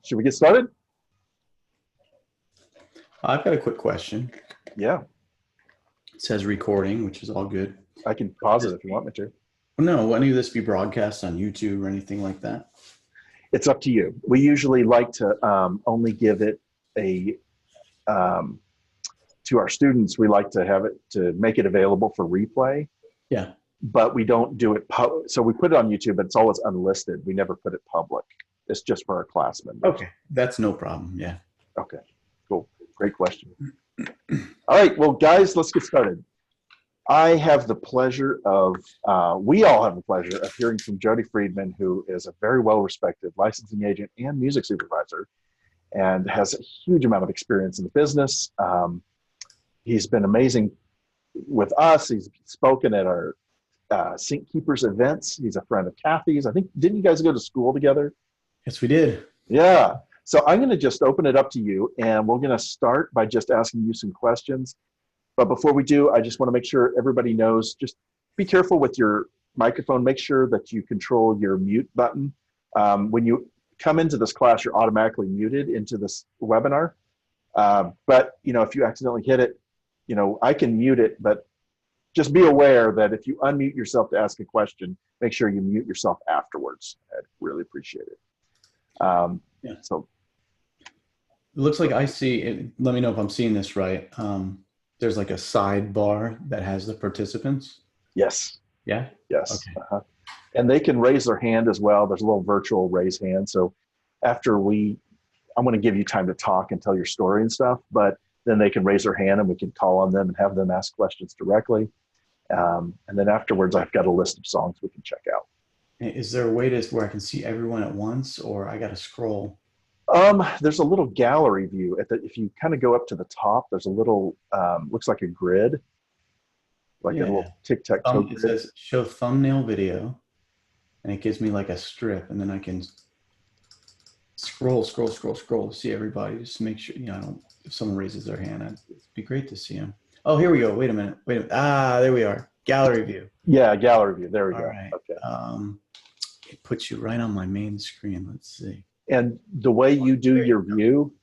Should we get started? I've got a quick question. Yeah, It says recording, which is all good. I can pause it if you want me to. No, will any of this be broadcast on YouTube or anything like that? It's up to you. We usually like to only give it a um, to our students. We like to have it to make it available for replay, Yeah. but we don't do it. So we put it on YouTube, but it's always unlisted. We never put it public. It's just for our class members. Okay. That's no problem. Yeah. Okay, cool. Great question. All right, well, guys, let's get started. I have the pleasure of, we all have the pleasure of hearing from Jody Friedman, who is a very well-respected licensing agent and music supervisor and has a huge amount of experience in the business. He's been amazing with us. He's spoken at our Sync Keepers events. He's a friend of Kathy's. I think, didn't you guys go to school together? Yes, we did. Yeah. So I'm going to just open it up to you, and we're going to start by just asking you some questions. But before we do, I just want to make sure everybody knows, just be careful with your microphone. Make sure that you control your mute button. When you come into this class, you're automatically muted into this webinar. But, if you accidentally hit it, I can mute it, but just be aware that if you unmute yourself to ask a question, make sure you mute yourself afterwards. I'd really appreciate it. Yeah. So It looks like I see it. Let me know if I'm seeing this right. There's like a sidebar that has the participants. yes. Yeah. Yes. Okay. And they can raise their hand as well. There's a little virtual raise hand. So after I'm going to give you time to talk and tell your story and stuff, but then they can raise their hand and we can call on them and have them ask questions directly. And then afterwards, I've got a list of songs we can check out. Is there a way where I can see everyone at once, or I got to scroll? There's a little gallery view. If you kind of go up to the top, there's a little, looks like a grid, like a little tic-tac-toe grid. It says show thumbnail video, and it gives me like a strip, and then I can scroll to see everybody, just to make sure, if someone raises their hand, it'd be great to see them. Oh, here we go. Wait a minute. There we are. Gallery view. Yeah, gallery view. There we go. Right. Okay. It puts you right on my main screen. Let's see. And the way you do your view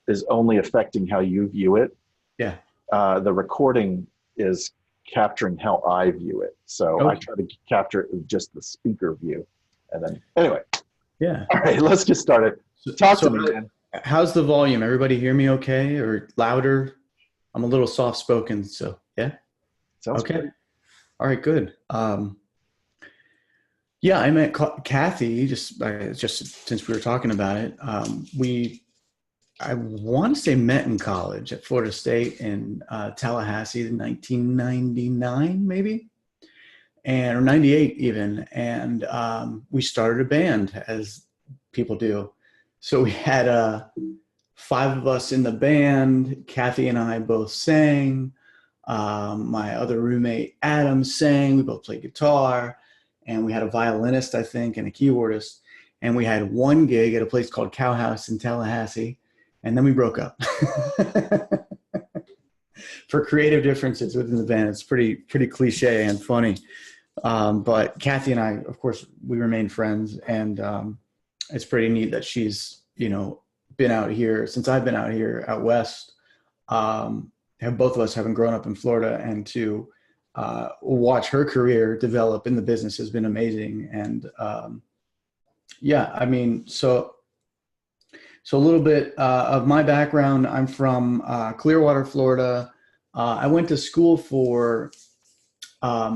is only affecting how you view it. Yeah. The recording is capturing how I view it. So Okay. I try to capture it with just the speaker view. And then, anyway. Yeah. All right, let's get started. Talk to me, man. How's the volume? Everybody hear me okay, or louder? I'm a little soft-spoken, so yeah. Sounds okay. Great. All right, good. Yeah, I met Kathy just since we were talking about it. I want to say met in college at Florida State in Tallahassee in 1999, maybe, or 98 even. And we started a band, as people do. So we had 5 of us in the band. Kathy and I both sang. My other roommate, Adam, sang. We both played guitar. And we had a violinist, I think, and a keyboardist. And we had one gig at a place called Cow House in Tallahassee. And then we broke up. For creative differences within the band. It's pretty cliche and funny. But Kathy and I, of course, we remain friends. And it's pretty neat that she's, been out here since I've been out here out west. Have both of us having grown up in Florida, and to watch her career develop in the business has been amazing. And yeah, I mean, so a little bit of my background. I'm from Clearwater, Florida. I went to school for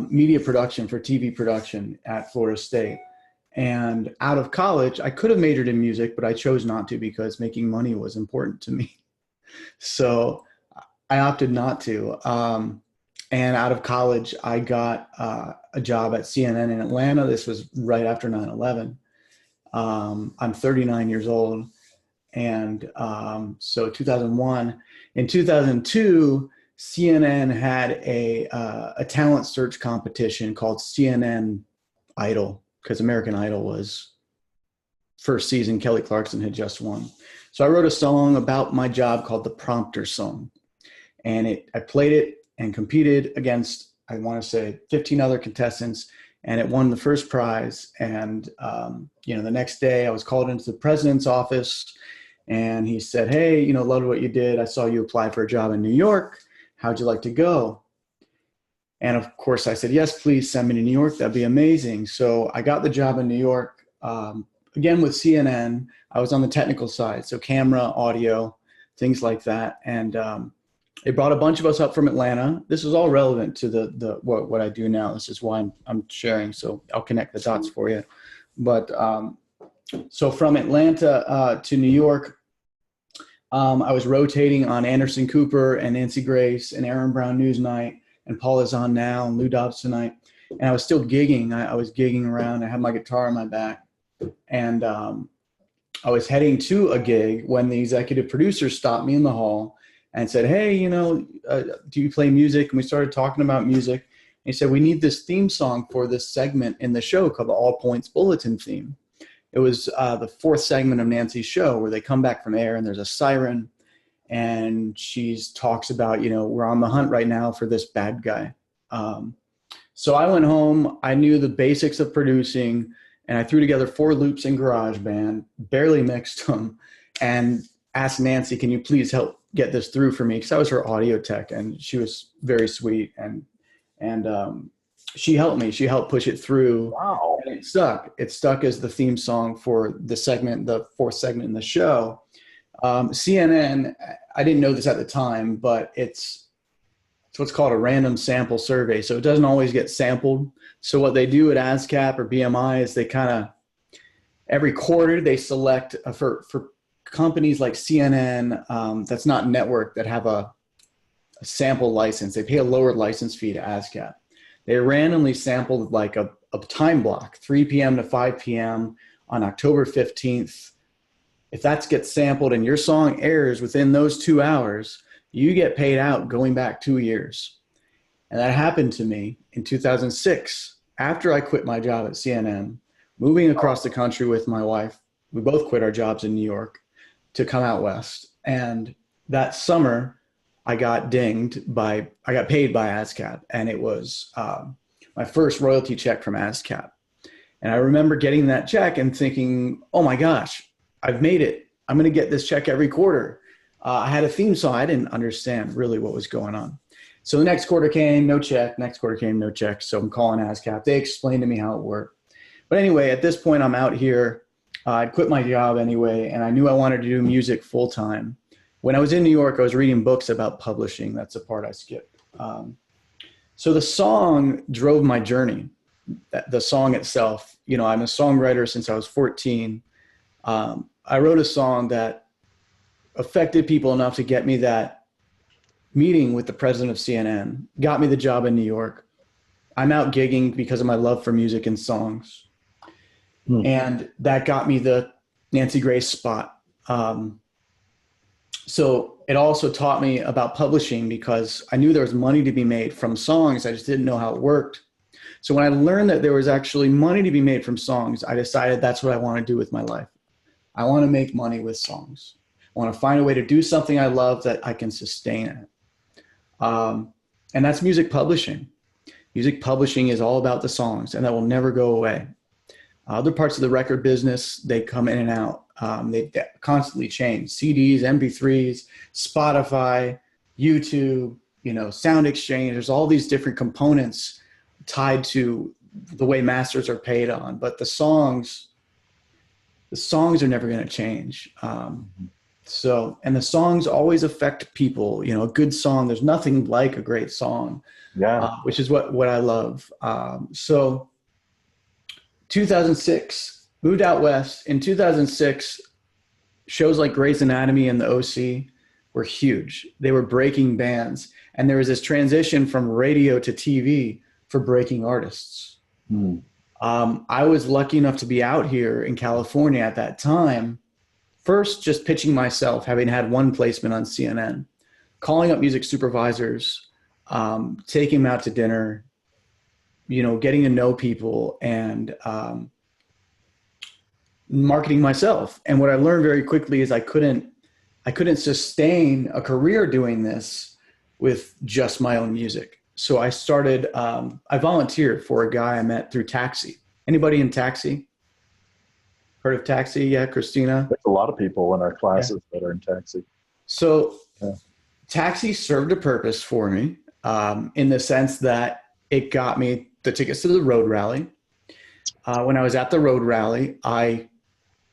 media production, for TV production at Florida State. And out of college, I could have majored in music, but I chose not to because making money was important to me. So I opted not to. And out of college, I got a job at CNN in Atlanta. This was right after 9/11. I'm 39 years old. And so 2001. In 2002, CNN had a talent search competition called CNN Idol, because American Idol was first season. Kelly Clarkson had just won. So I wrote a song about my job called the Prompter Song. And I played it and competed against, I want to say, 15 other contestants, and it won the first prize. And the next day I was called into the president's office, And he said, hey, loved what you did. I saw you apply for a job in New York. How'd you like to go? And of course I said, yes, please send me to New York. That'd be amazing. So I got the job in New York, again with CNN. I was on the technical side, so camera, audio, things like that. And they brought a bunch of us up from Atlanta. This is all relevant to what I do now. This is why I'm sharing. So I'll connect the dots for you. But so from Atlanta to New York, I was rotating on Anderson Cooper and Nancy Grace and Aaron Brown Newsnight and Paul Is On Now and Lou Dobbs Tonight. And I was still gigging. I was gigging around. I had my guitar on my back. And I was heading to a gig when the executive producer stopped me in the hall and said, hey, do you play music? And we started talking about music. And he said, we need this theme song for this segment in the show called the All Points Bulletin theme. It was the fourth segment of Nancy's show where they come back from air and there's a siren and she talks about, we're on the hunt right now for this bad guy. So I went home. I knew the basics of producing and I threw together 4 loops in GarageBand, barely mixed them, and asked Nancy, can you please help get this through for me? Because I was her audio tech and she was very sweet. And she helped me. She helped push it through. Wow. And it stuck. It stuck as the theme song for the segment, the 4th segment in the show. CNN, I didn't know this at the time, but it's what's called a random sample survey. So it doesn't always get sampled. So what they do at ASCAP or BMI is they kind of, every quarter they select for companies like CNN, that's not network, that have a sample license. They pay a lower license fee to ASCAP. They randomly sampled like a time block, 3 p.m. to 5 p.m. on October 15th. If that gets sampled and your song airs within those 2 hours, you get paid out going back 2 years. And that happened to me in 2006, after I quit my job at CNN, moving across the country with my wife. We both quit our jobs in New York to come out west. And that summer, I got paid by ASCAP, and it was my first royalty check from ASCAP. And I remember getting that check and thinking, oh my gosh, I've made it. I'm going to get this check every quarter. I had a theme song. I didn't understand really what was going on. So the next quarter came, no check. Next quarter came, no check. So I'm calling ASCAP. They explained to me how it worked. But anyway, at this point, I'm out here. I'd quit my job anyway, and I knew I wanted to do music full time. When I was in New York, I was reading books about publishing. That's the part I skipped. So the song drove my journey. The song itself, I'm a songwriter since I was 14. I wrote a song that affected people enough to get me that meeting with the president of CNN, got me the job in New York. I'm out gigging because of my love for music and songs. And that got me the Nancy Grace spot. So it also taught me about publishing because I knew there was money to be made from songs. I just didn't know how it worked. So when I learned that there was actually money to be made from songs, I decided that's what I want to do with my life. I want to make money with songs. I want to find a way to do something I love that I can sustain it. And that's music publishing. Music publishing is all about the songs, and that will never go away. Other parts of the record business, they come in and out. They constantly change. CDs, MP3s, Spotify, YouTube, Sound Exchange. There's all these different components tied to the way masters are paid on. But the songs are never going to change. And the songs always affect people. A good song, there's nothing like a great song, which is what I love. So 2006, moved out west. In 2006, shows like Grey's Anatomy and The OC were huge. They were breaking bands. And there was this transition from radio to TV for breaking artists. I was lucky enough to be out here in California at that time. First, just pitching myself, having had one placement on CNN, calling up music supervisors, taking them out to dinner, getting to know people, and marketing myself. And what I learned very quickly is I couldn't sustain a career doing this with just my own music. So I started, I volunteered for a guy I met through Taxi. Anybody in Taxi? Heard of Taxi? Yeah, Christina. There's a lot of people in our Yeah. classes that are in taxi. So Yeah. Taxi served a purpose for me, in the sense that it got me the tickets to the road rally. When I was at the road rally, I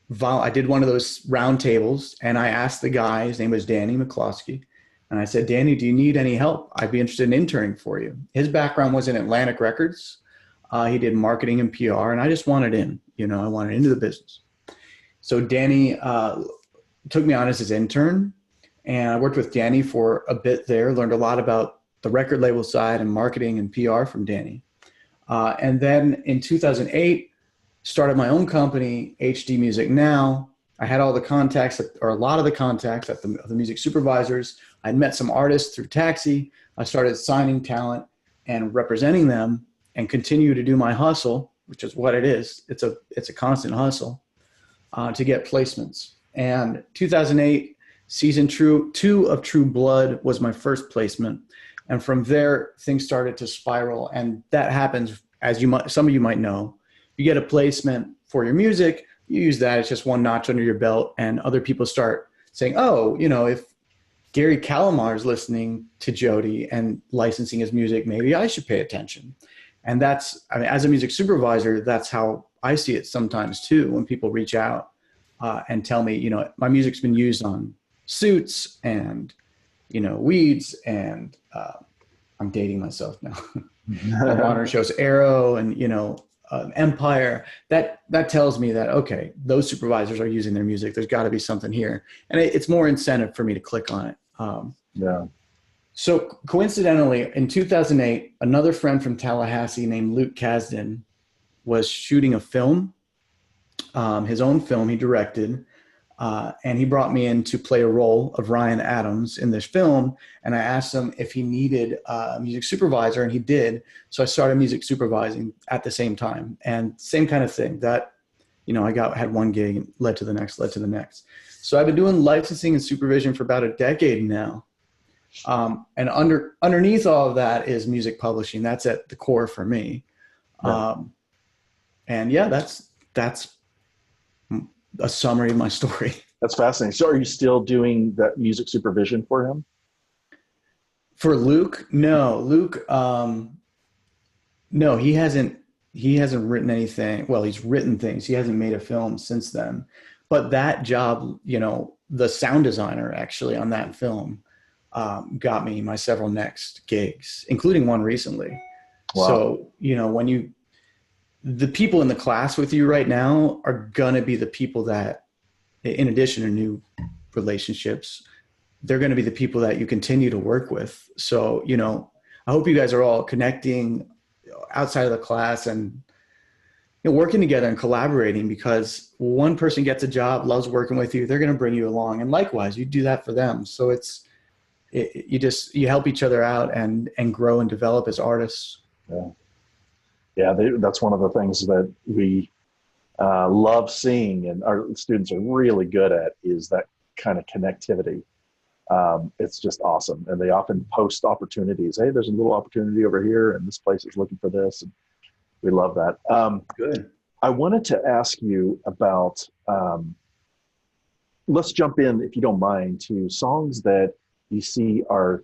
did one of those round tables, and I asked the guy, his name was Danny McCloskey, and I said, Danny, do you need any help? I'd be interested in interning for you. His background was in Atlantic Records. He did marketing and PR, and I just wanted in, I wanted into the business. So Danny took me on as his intern, and I worked with Danny for a bit there, learned a lot about the record label side and marketing and PR from Danny. And then in 2008, started my own company, HD Music Now. I had all the contacts, or a lot of the contacts at the music supervisors. I'd met some artists through Taxi. I started signing talent and representing them, and continue to do my hustle, which is what it is. It's a constant hustle to get placements. And 2008, season 2 of True Blood was my first placement. And from there, things started to spiral. And that happens, as some of you might know. You get a placement for your music, you use that, it's just one notch under your belt, and other people start saying, oh, if Gary Calamar is listening to Jody and licensing his music, maybe I should pay attention. And as a music supervisor, that's how I see it sometimes too, when people reach out and tell me, my music's been used on Suits and, Weeds, and I'm dating myself now. Modern shows, Arrow, and, Empire. That tells me that, okay, those supervisors are using their music. There's got to be something here. And it's more incentive for me to click on it. Yeah. So coincidentally, in 2008, another friend from Tallahassee named Luke Kasdan was shooting a film, his own film he directed, and he brought me in to play a role of Ryan Adams in this film. And I asked him if he needed a music supervisor, and he did. So I started music supervising at the same time, and same kind of thing that, had one gig and led to the next. So I've been doing licensing and supervision for about a decade now. And underneath all of that is music publishing. That's at the core for me. Yeah. And yeah, that's a summary of my story. That's fascinating. So are you still doing that music supervision for him? For Luke? No, Luke, no, he hasn't written anything. Well, he's written things. He hasn't made a film since then. But that job, the sound designer actually on that film got me my several next gigs, including one recently. Wow. So, when the people in the class with you right now are going to be the people that, in addition to new relationships, they're going to be the people that you continue to work with. So, I hope you guys are all connecting outside of the class and working together and collaborating, because one person gets a job, loves working with you, they're going to bring you along. And likewise, you do that for them. So you help each other out and grow and develop as artists. Yeah. Yeah, that's one of the things that we love seeing, and our students are really good at, is that kind of connectivity. It's just awesome. And they often post opportunities. Hey, there's a little opportunity over here, and this place is looking for this. And we love that. Good. I wanted to ask you about, let's jump in, if you don't mind, to songs that you see are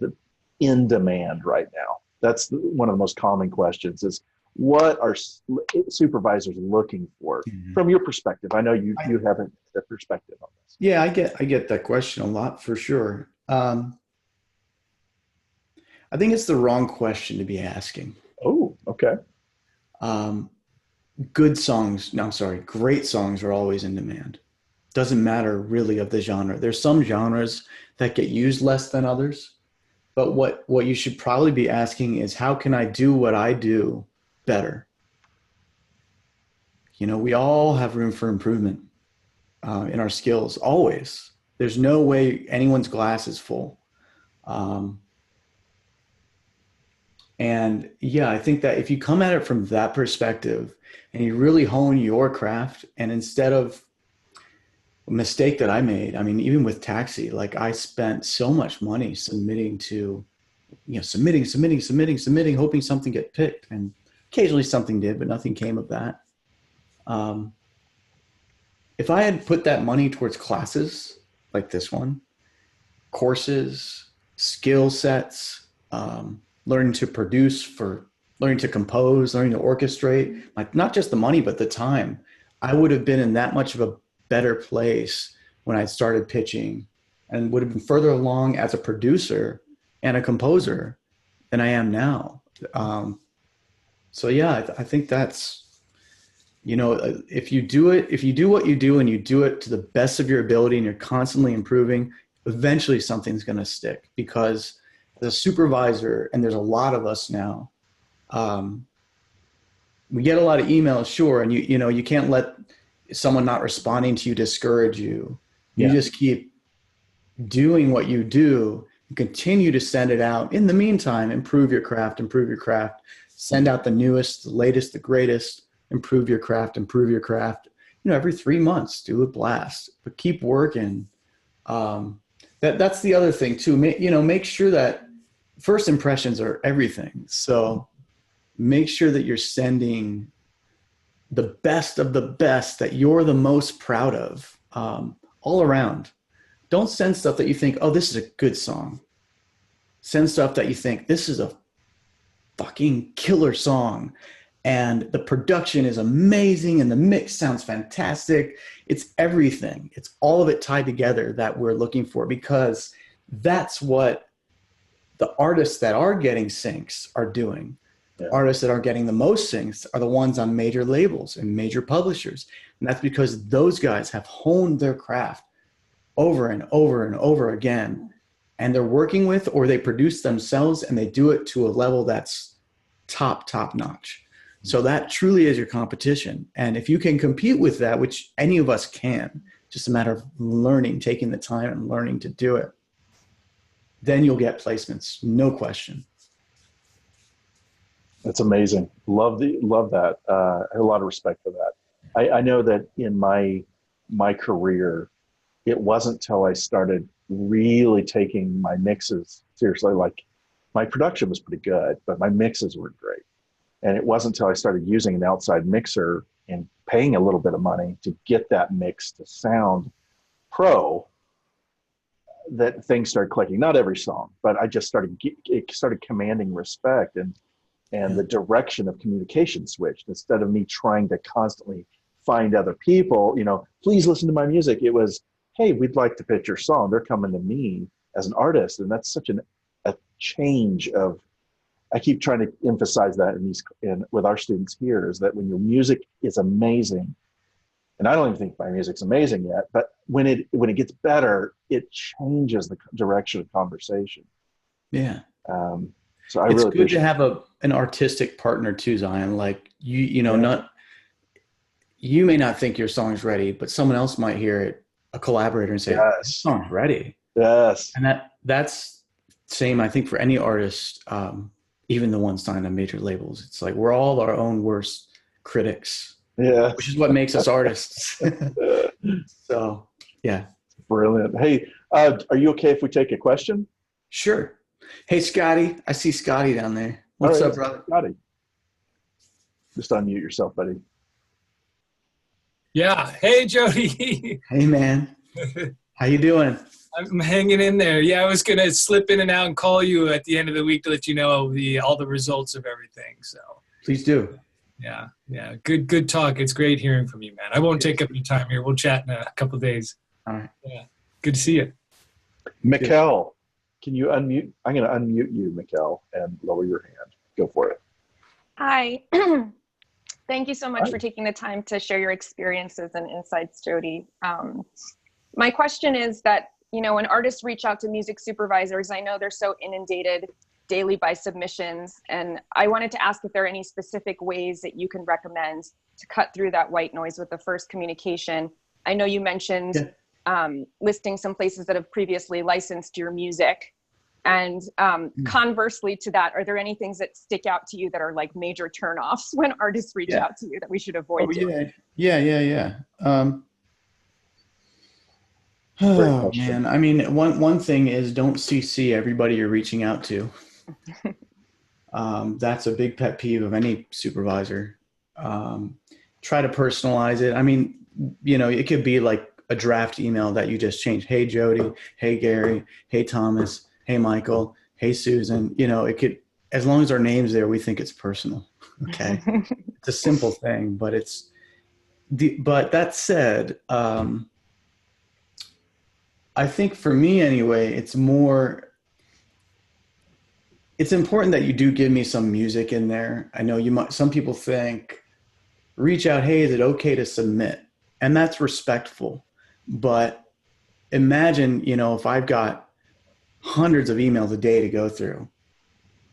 in demand right now. That's one of the most common questions, is what are supervisors looking for from your perspective? I know you have a perspective on this. Yeah, I get that question a lot, for sure. I think it's the wrong question to be asking. Oh, okay. Great songs are always in demand. Doesn't matter really of the genre. There's some genres that get used less than others, but what you should probably be asking is, how can I do what I do better? We all have room for improvement in our skills, always. There's no way anyone's glass is full. And yeah, I think that if you come at it from that perspective and you really hone your craft, and instead of a mistake that I made, even with Taxi, like, I spent so much money submitting, hoping something get picked, and occasionally something did, but nothing came of that. if I had put that money towards classes like this one, courses, skill sets, learning to produce, for learning to compose, learning to orchestrate, like not just the money, but the time, I would have been in that much of a better place when I started pitching, and would have been further along as a producer and a composer than I am now. So yeah, I think that's, if you do it, if you do what you do and you do it to the best of your ability and you're constantly improving, eventually something's going to stick, because the supervisor, and there's a lot of us now, we get a lot of emails, sure. And you can't let someone not responding to you discourage you. You just keep doing what you do and continue to send it out. In the meantime, improve your craft, send out the newest, the latest, the greatest, improve your craft. Every 3 months, do a blast, but keep working. That's the other thing too. Make sure that first impressions are everything. So make sure that you're sending the best of the best that you're the most proud of, all around. Don't send stuff that you think, oh, this is a good song. Send stuff that you think, this is a fucking killer song, and the production is amazing and the mix sounds fantastic. It's everything. It's all of it tied together that we're looking for, because that's what the artists that are getting syncs are doing. Yeah. Artists that are getting the most syncs are the ones on major labels and major publishers. And that's because those guys have honed their craft over and over and over again. And they're working with, or they produce themselves, and they do it to a level that's top notch. So that truly is your competition. And if you can compete with that, which any of us can, just a matter of learning, taking the time and learning to do it, then you'll get placements, no question. That's amazing. Love that. I have a lot of respect for that. I know that in my career, it wasn't till I started really taking my mixes seriously. Like, my production was pretty good, but my mixes weren't great. And it wasn't until I started using an outside mixer and paying a little bit of money to get that mix to sound pro that things started clicking. Not every song, but I just it started commanding respect, and the direction of communication switched. Instead of me trying to constantly find other people, please listen to my music, it was, hey, we'd like to pitch your song. They're coming to me as an artist. And that's such a change of, I keep trying to emphasize that with our students here, is that when your music is amazing, and I don't even think my music's amazing yet, but when it gets better, it changes the direction of conversation. Yeah. So I it's really good to have an artistic partner too, Zion. Like you may not think your song's ready, but someone else might hear it, a collaborator, and say, yes, this song's ready. Yes. And that's same, I think, for any artist, even the ones signed on major labels. It's like we're all our own worst critics. Yeah. Which is what makes us artists. So, yeah. Brilliant. Hey, are you okay if we take a question? Sure. Hey, Scotty. I see Scotty down there. What's up, brother? Scotty. Just unmute yourself, buddy. Yeah. Hey, Jody. Hey, man. How you doing? I'm hanging in there. Yeah, I was going to slip in and out and call you at the end of the week to let you know all the results of everything. So please do. Yeah. Good talk. It's great hearing from you, man. I won't take up your time here. We'll chat in a couple of days. All right. Yeah. Good to see you. Mikkel, can you unmute? I'm going to unmute you, Mikkel, and lower your hand. Go for it. Hi. Thank you so much for taking the time to share your experiences and insights, Jody. My question is that, when artists reach out to music supervisors, I know they're so inundated daily by submissions, and I wanted to ask if there are any specific ways that you can recommend to cut through that white noise with the first communication. I know you mentioned listing some places that have previously licensed your music, and conversely to that, are there any things that stick out to you that are like major turnoffs when artists reach out to you that we should avoid doing? Yeah. Oh man, I mean, one thing is don't CC everybody you're reaching out to. That's a big pet peeve of any supervisor. Try to personalize it. I mean, it could be like a draft email that you just changed. Hey, Jody. Hey, Gary. Hey, Thomas. Hey, Michael. Hey, Susan. It could, as long as our name's there, we think it's personal. Okay. It's a simple thing, but but that said, I think for me anyway, it's important that you do give me some music in there. I know some people think, reach out, hey, is it okay to submit? And that's respectful. But imagine, if I've got hundreds of emails a day to go through,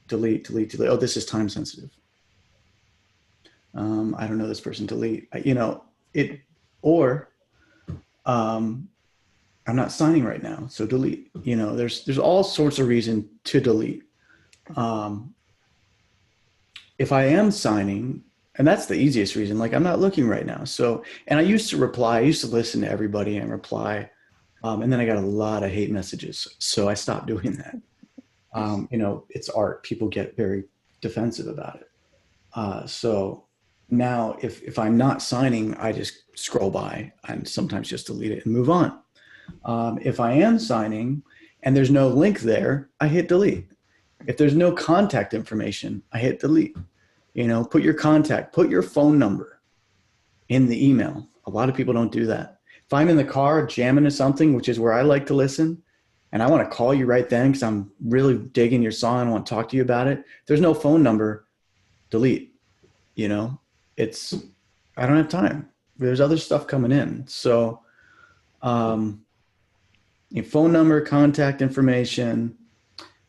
delete. Oh, this is time sensitive. I don't know this person, delete. I'm not signing right now, so delete. There's all sorts of reason to delete. If I am signing, and that's the easiest reason, like I'm not looking right now. So, and I used to reply, I used to listen to everybody and reply. And then I got a lot of hate messages. So I stopped doing that. It's art. People get very defensive about it. So now if I'm not signing, I just scroll by and sometimes just delete it and move on. If I am signing and there's no link there, I hit delete. If there's no contact information, I hit delete. Put your contact, put your phone number in the email. A lot of people don't do that. If I'm in the car jamming to something, which is where I like to listen, and I want to call you right then because I'm really digging your song and want to talk to you about it, there's no phone number, delete. I don't have time. There's other stuff coming in. So your phone number, contact information.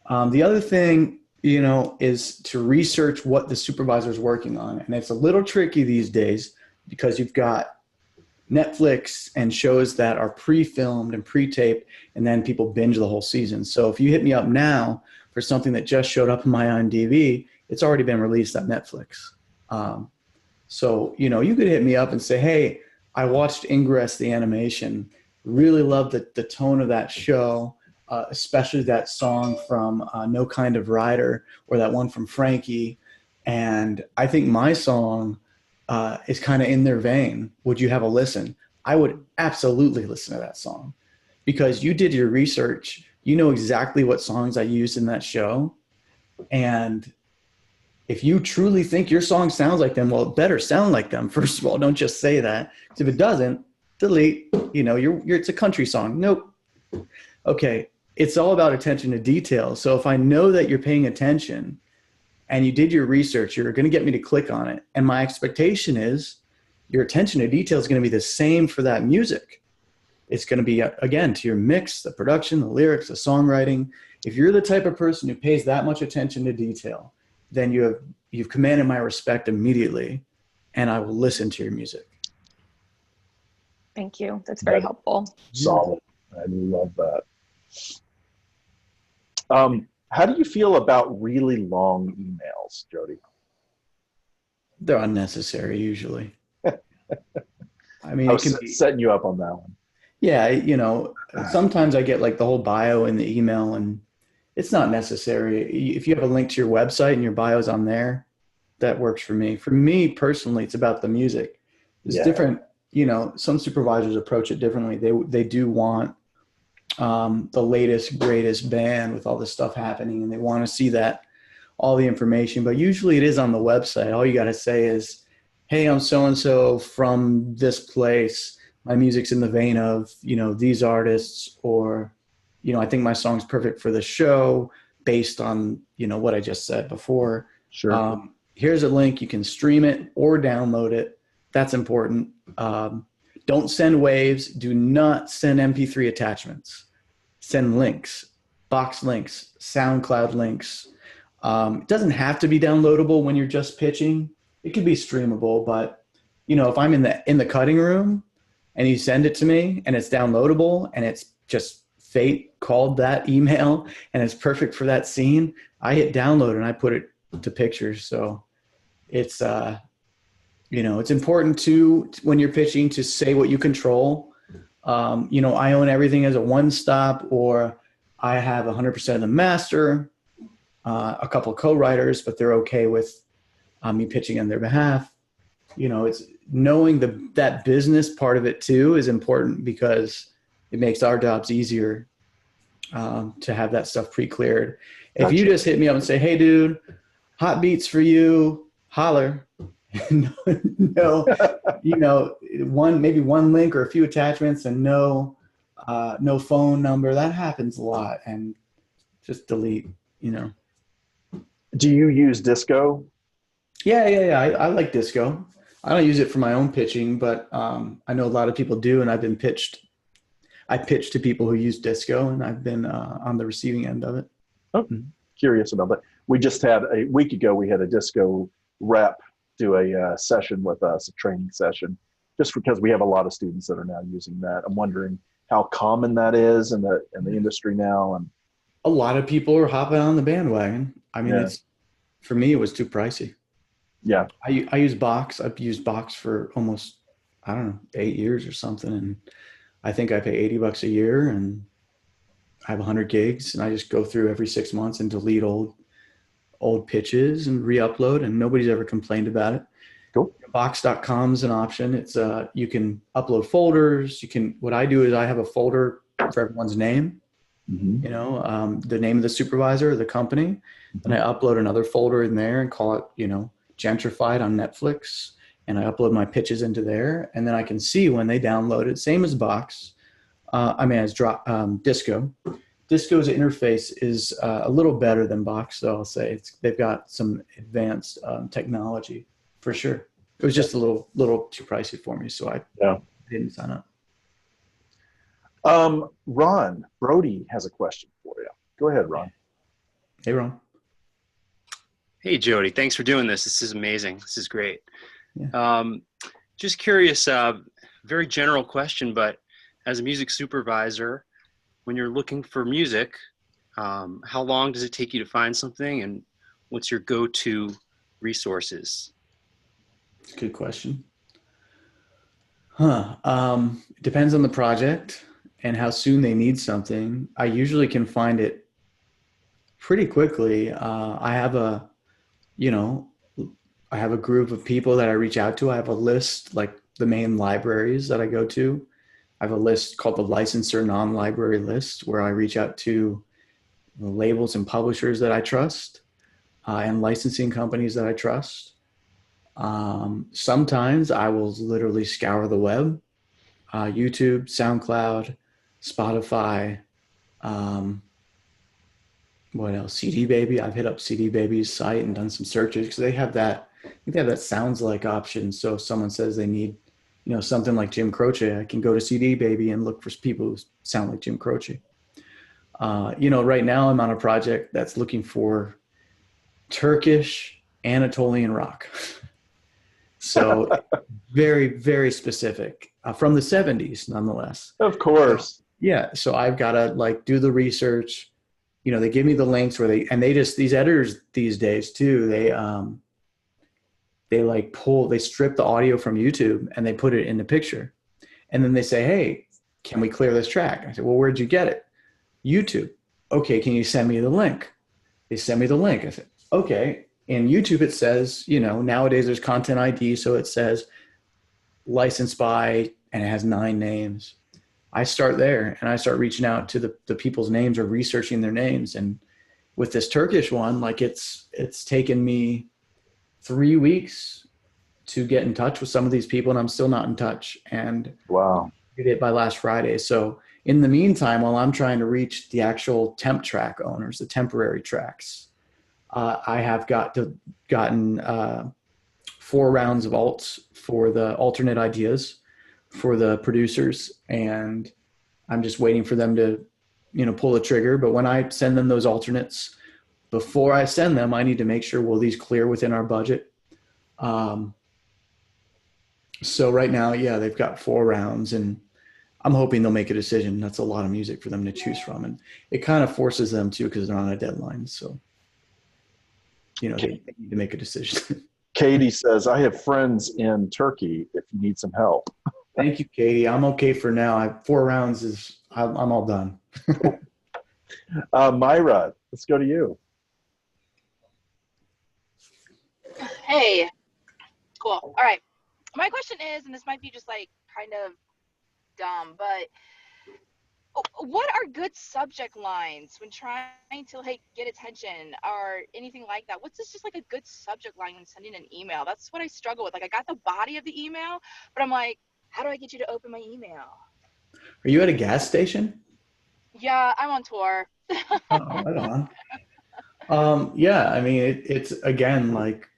The other thing, is to research what the supervisor is working on. And it's a little tricky these days because you've got Netflix and shows that are pre-filmed and pre-taped, and then people binge the whole season. So if you hit me up now for something that just showed up in my IMDb, it's already been released on Netflix. So, you could hit me up and say, hey, I watched Ingress, the animation, really loved the tone of that show. Especially that song from No Kind of Rider or that one from Frankie. And I think my song is kind of in their vein. Would you have a listen? I would absolutely listen to that song because you did your research. You know exactly what songs I used in that show. And if you truly think your song sounds like them, well, it better sound like them. First of all, don't just say that. Because if it doesn't, delete. It's a country song. Nope. Okay. It's all about attention to detail. So if I know that you're paying attention and you did your research, you're going to get me to click on it. And my expectation is your attention to detail is going to be the same for that music. It's going to be, again, to your mix, the production, the lyrics, the songwriting. If you're the type of person who pays that much attention to detail, then you've commanded my respect immediately, and I will listen to your music. Thank you. That's very helpful. Solid. I love that. How do you feel about really long emails, Jody? They're unnecessary usually. I mean, I was setting you up on that one. Yeah, sometimes I get like the whole bio in the email and it's not necessary. If you have a link to your website and your bio's on there, that works for me. For me personally, it's about the music. It's different. Some supervisors approach it differently. They do want the latest, greatest band with all this stuff happening, and they want to see all the information. But usually it is on the website. All you got to say is, hey, I'm so-and-so from this place. My music's in the vein of, these artists, or, I think my song's perfect for the show based on, what I just said before. Sure. Here's a link. You can stream it or download it. That's important. Don't send waves. Do not send MP3 attachments. Send links, box links, SoundCloud links. It doesn't have to be downloadable when you're just pitching. It could be streamable, but if I'm in the cutting room and you send it to me and it's downloadable and it's just fate called that email and it's perfect for that scene, I hit download and I put it to pictures. So it's it's important to, when you're pitching, to say what you control. I own everything as a one-stop, or I have 100% of the master, a couple of co-writers, but they're okay with me pitching on their behalf. knowing that business part of it too is important because it makes our jobs easier to have that stuff pre-cleared. If you just hit me up and say, hey dude, hot beats for you, holler. No, maybe one link or a few attachments and no phone number. That happens a lot, and just delete, Do you use Disco? Yeah. I like Disco. I don't use it for my own pitching, but I know a lot of people do, and I pitched to people who use Disco, and I've been on the receiving end of it. Oh, curious about that. We just had a week ago, we had a Disco rep do a session with us, a training session, just because we have a lot of students that are now using that. I'm wondering how common that is in the industry now. And a lot of people are hopping on the bandwagon. I mean, for me, it was too pricey. Yeah. I use Box. I've used Box for almost, 8 years or something. And I think I pay $80 a year, and I have 100 gigs, and I just go through every 6 months and delete old pitches and re-upload, and nobody's ever complained about it. Cool. Box.com is an option. It's you can upload folders. What I do is I have a folder for everyone's name, the name of the supervisor, the company, and I upload another folder in there and call it, Gentrified on Netflix. And I upload my pitches into there, and then I can see when they download it. Same as Box. As Disco. Disco's interface is a little better than Box, though. I'll say they've got some advanced technology for sure. It was just a little too pricey for me, so I didn't sign up. Ron Brody has a question for you. Go ahead, Ron. Hey, Ron. Hey, Jody. Thanks for doing this. This is amazing. This is great. Yeah. Just curious, very general question, but as a music supervisor, when you're looking for music, how long does it take you to find something, and what's your go-to resources? Good question. It depends on the project and how soon they need something. I usually can find it pretty quickly. I have a group of people that I reach out to. I have a list, like the main libraries that I go to. I have a list called the licensor non-library list, where I reach out to the labels and publishers that I trust and licensing companies that I trust. Sometimes I will literally scour the web, YouTube, SoundCloud, Spotify, what else? CD Baby. I've hit up CD Baby's site and done some searches because they have that. I think they have that sounds like option. So if someone says they need, something like Jim Croce, I can go to CD Baby and look for people who sound like Jim Croce. Right now I'm on a project that's looking for Turkish Anatolian rock. So very, very specific, from the 70s, nonetheless. Of course. So I've got to do the research. They give me the links these editors these days too, they strip the audio from YouTube and they put it in the picture. And then they say, hey, can we clear this track? I said, well, where'd you get it? YouTube. Okay, can you send me the link? They send me the link. I said, okay. In YouTube, it says, nowadays there's content ID. So it says licensed by, and it has 9 names. I start there and I start reaching out to the people's names or researching their names. And with this Turkish one, it's taken me 3 weeks to get in touch with some of these people, and I'm still not in touch. And wow, I did it by last Friday. So in the meantime, while I'm trying to reach the actual temp track owners, the temporary tracks, I have gotten 4 rounds of alts for the alternate ideas for the producers, and I'm just waiting for them to, pull the trigger. But when I send them those alternates, before I send them, I need to make sure, will these clear within our budget? So right now, they've got 4 rounds, and I'm hoping they'll make a decision. That's a lot of music for them to choose from, and it kind of forces them to, because they're on a deadline. So, they need to make a decision. Katie says, I have friends in Turkey if you need some help. Thank you, Katie. I'm okay for now. 4 rounds I'm all done. Myra, let's go to you. Hey, cool. All right. my question is, and this might be just like kind of dumb, but what are good subject lines when trying to like get attention or anything like that? What's this just like a good subject line when sending an email? That's what I struggle with. Like I got the body of the email, but I'm like, how do I get you to open my email? Are you at a gas station? Yeah, I'm on tour. Oh, right on. Yeah, I mean, it's again, like,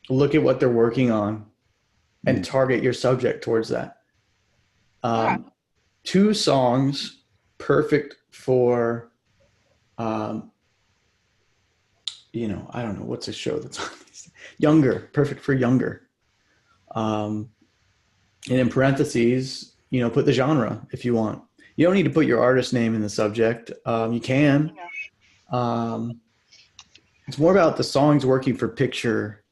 look at what they're working on and target your subject towards that. Okay. 2 songs perfect for, you know, I don't know, what's a show that's on these? Younger, perfect for younger. And in parentheses, you know, put the genre if you want. You don't need to put your artist name in the subject. You can. It's more about the songs working for picture.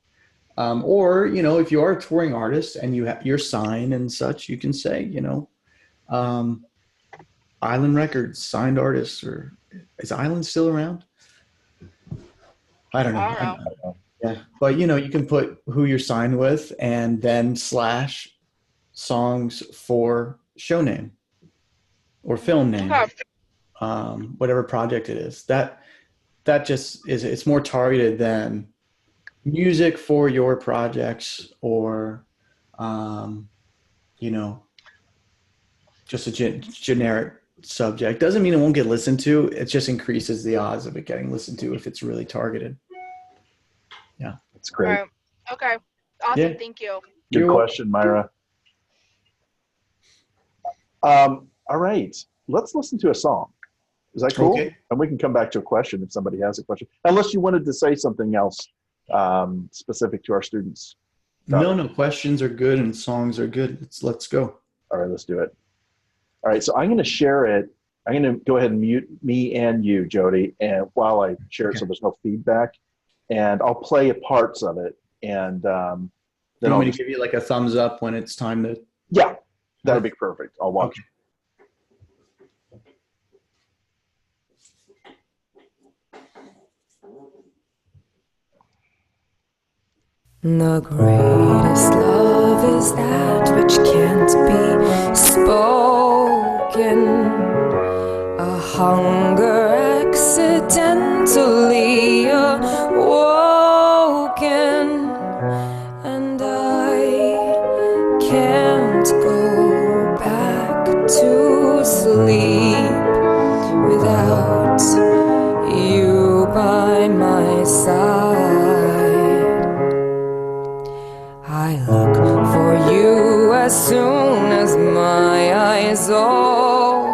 Or, you know, if you are a touring artist and you have your sign and such, you can say, you know, Island Records, signed artists, or is Island still around? I don't know. I don't know. Yeah. But, you know, you can put who you're signed with and then / songs for show name or film name, Okay. whatever project it is. That just is, it's more targeted than music for your projects or, you know, just a generic subject. Doesn't mean it won't get listened to. It just increases the odds of it getting listened to if it's really targeted. Yeah. That's great. Right. Okay. Awesome. Yeah. Thank you. Good question, Myra. All right. Let's listen to a song. Is that cool? Okay. And we can come back to a question if somebody has a question. Unless you wanted to say something else specific to our students. No, questions are good and songs are good. Let's go. All right, let's do it. All right, so I'm going to share it. I'm going to go ahead and mute me and you, Jody, and while I share it so there's no feedback, and I'll play parts of it. And then You I'll want me to give you like a thumbs up when it's time to? Yeah, that would be perfect. I'll watch. Okay. The greatest love is that which can't be spoken, a hunger accidentally awoken, and I can't go back to sleep without you by my side. I look for you as soon as my eyes open.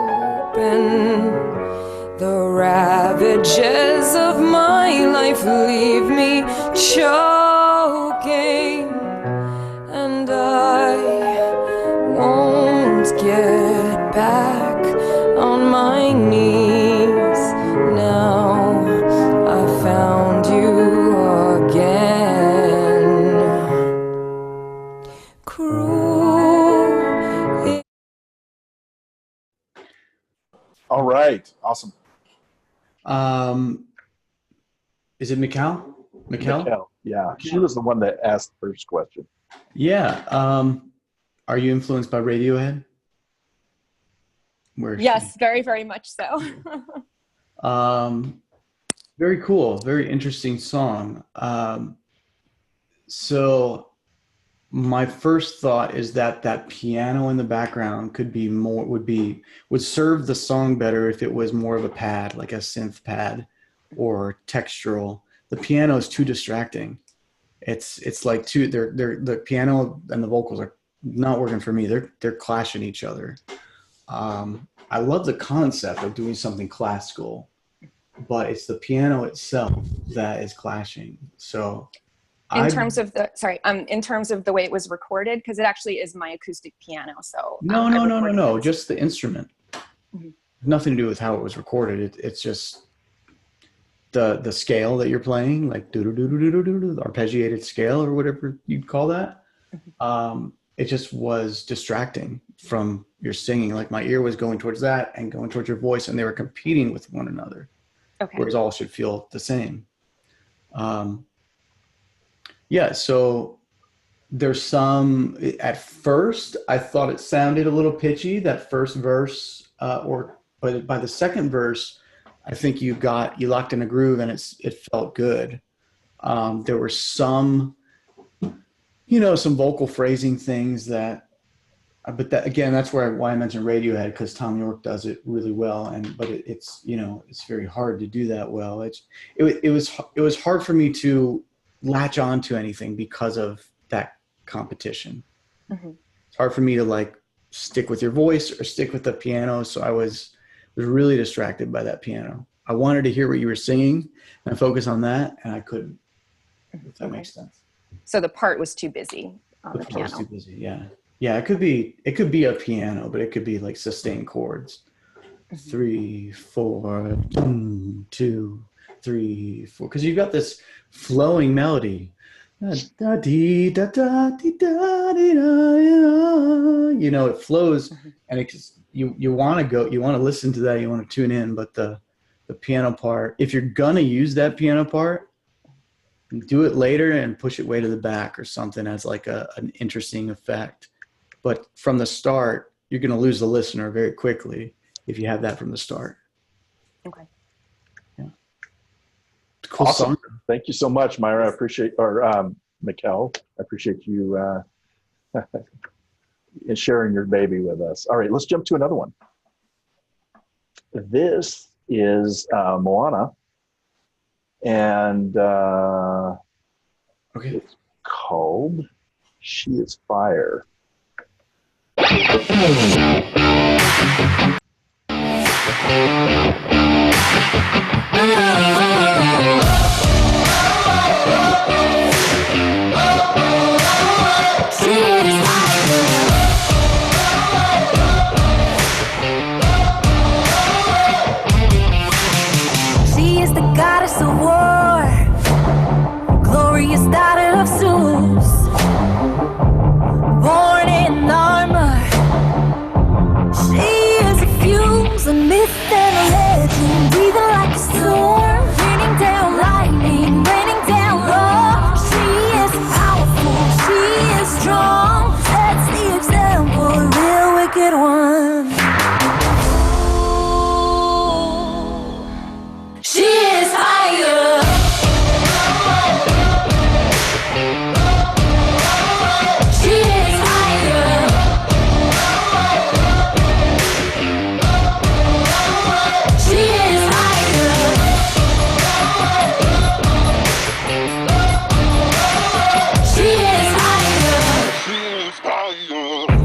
The ravages of my life leave me choking, and I won't get back on my knees now I found you again. Cruel. All right, awesome. Is it Mikal? Mikal, yeah, she was the one that asked the first question. Yeah. Are you influenced by Radiohead? Where is Yes, she? very, very much so. Very cool. Very interesting song. So my first thought is that piano in the background could be more, would serve the song better if it was more of a pad, like a synth pad or textural. The piano is too distracting. It's like the piano and the vocals are not working for me. They're clashing each other. I love the concept of doing something classical, but it's the piano itself that is clashing. So in terms of the way it was recorded, because it actually is my acoustic piano. So no, just the instrument. Mm-hmm. Nothing to do with how it was recorded. It's just the scale that you're playing, like arpeggiated scale or whatever you'd call that. Mm-hmm. It just was distracting from your singing. Like my ear was going towards that and going towards your voice, and they were competing with one another. Okay. Whereas all should feel the same. Yeah, so there's some, at first, I thought it sounded a little pitchy, that first verse, but by the second verse, I think you locked in a groove and it felt good. There were some, some vocal phrasing things but that again, that's why I mentioned Radiohead, because Tom York does it really well, but it's very hard to do that well. It was hard for me to latch on to anything because of that competition. Mm-hmm. It's hard for me to like stick with your voice or stick with the piano, so I was really distracted by that piano. I wanted to hear what you were singing and focus on that, and I couldn't. If that makes sense. So the part was too busy on the piano. Was too busy, yeah. Yeah, it could be a piano, but it could be like sustained chords. 3, 4, 2, 3, 4. Because you've got this flowing melody. It flows, and you want to listen to that, you want to tune in, but the piano part, if you're gonna use that piano part, do it later and push it way to the back or something as like an interesting effect. But from the start, you're going to lose the listener very quickly if you have that from the start. Okay. Yeah. Cool Awesome. song. Thank you so much, Myra. I appreciate, Mikkel, I appreciate you sharing your baby with us. All right, let's jump to another one. This is Moana. And Okay. It's called She Is Fire. She is the goddess of war, glorious daughter of Zeus, born in armor. She is a fuse, a myth and a legend, breathing like a storm, raining down lightning, raining down love. She is powerful, she is strong, that's the example, a real wicked one. She is fire. She is fire. She is fire. She is fire.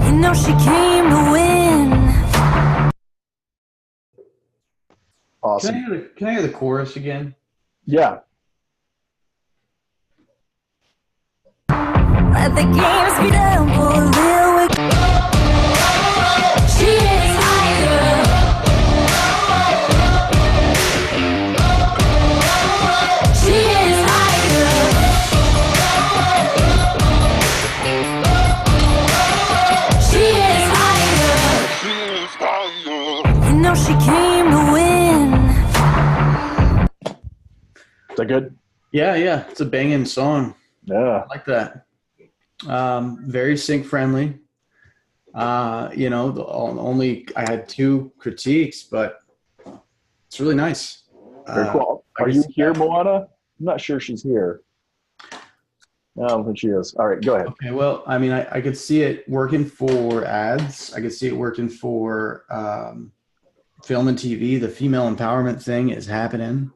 You know she came to win. Awesome. Can I hear the chorus again? Yeah. Let the games be done for a real wicked. She is fire. She is fire. She is fire. You know she came to win. Is that good? Yeah. It's a banging song. Yeah. I like that. Very sync friendly. Only I had 2 critiques, but it's really nice. Very cool. Are you here, Moana? I'm not sure she's here. No, I don't think she is. All right, go ahead. Okay, well, I mean, I could see it working for ads. I could see it working for film and TV. The female empowerment thing is happening.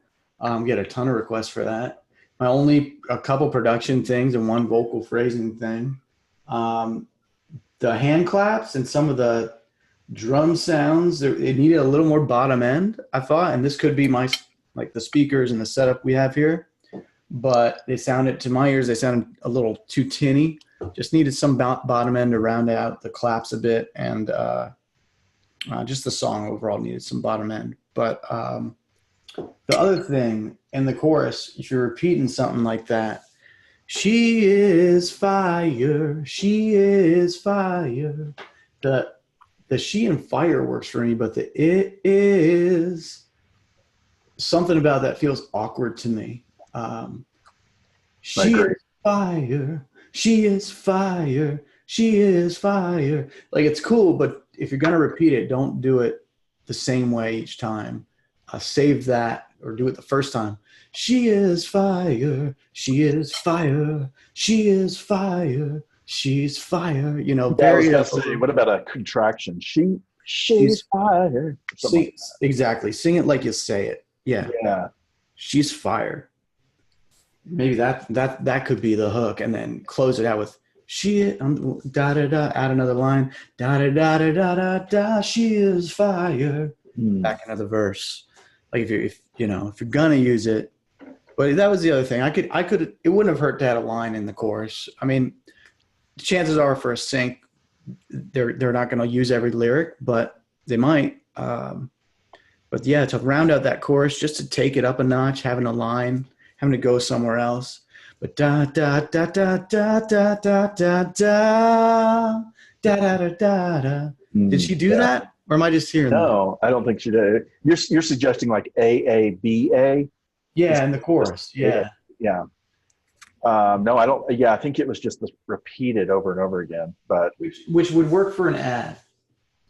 Get a ton of requests for that. My only a couple production things and 1 vocal phrasing thing. The hand claps and some of the drum sounds, it needed a little more bottom end, I thought, and this could be like the speakers and the setup we have here, but to my ears, they sounded a little too tinny. Just needed some bottom end to round out the claps a bit, and just the song overall needed some bottom end. But the other thing in the chorus, if you're repeating something like that, she is fire, she is fire. The she and fire works for me, but the it is something about that feels awkward to me. She is fire, She is fire. She is fire. Like, it's cool, but if you're going to repeat it, don't do it the same way each time. Save that or do it the first time. She is fire. She is fire. She is fire. She's fire. You know, Yeah, I was very gonna say, what about a contraction? She's fire. sing, exactly. Sing it like you say it. Yeah. Yeah. She's fire. Maybe that could be the hook, and then close it out with she da da da. Add another line. Da da da da da da da. She is fire. Back into the verse. Like if you're gonna use it. But that was the other thing. I could. It wouldn't have hurt to add a line in the chorus. I mean, chances are for a sync, they're not going to use every lyric, but they might. But yeah, to round out that chorus, just to take it up a notch, having a line, having to go somewhere else. But da da da da da da da da da da da da da. Did she do that, or am I just hearing? No, I don't think she did. You're suggesting like A. Yeah, in the chorus. Yeah. Yeah. No, I don't. Yeah, I think it was just repeated over and over again. But which would work for an ad,